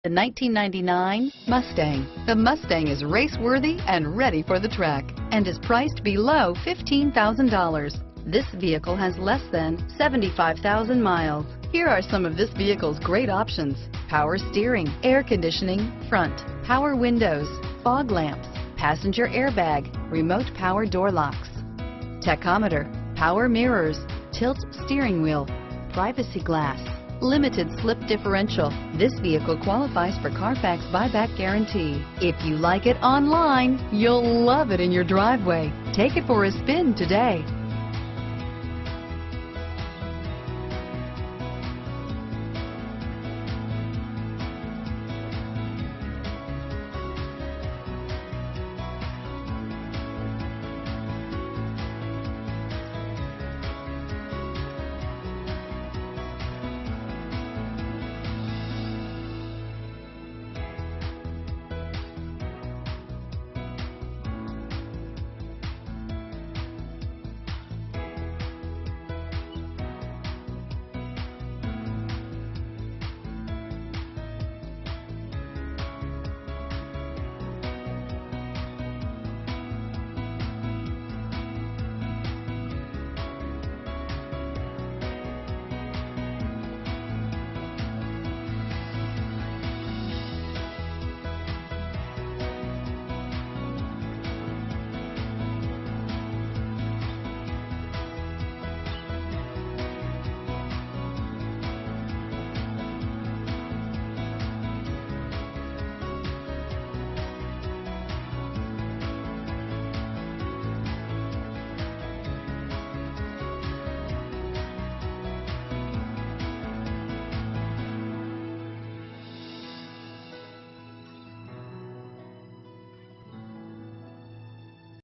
The 1999 Mustang. The Mustang is race-worthy and ready for the track and is priced below $15,000. This vehicle has less than 75,000 miles. Here are some of this vehicle's great options: power steering, air conditioning, front, power windows, fog lamps, passenger airbag, remote power door locks, tachometer, power mirrors, tilt steering wheel, privacy glass, limited slip differential. This vehicle qualifies for Carfax buyback guarantee. If you like it online, you'll love it in your driveway. Take it for a spin today.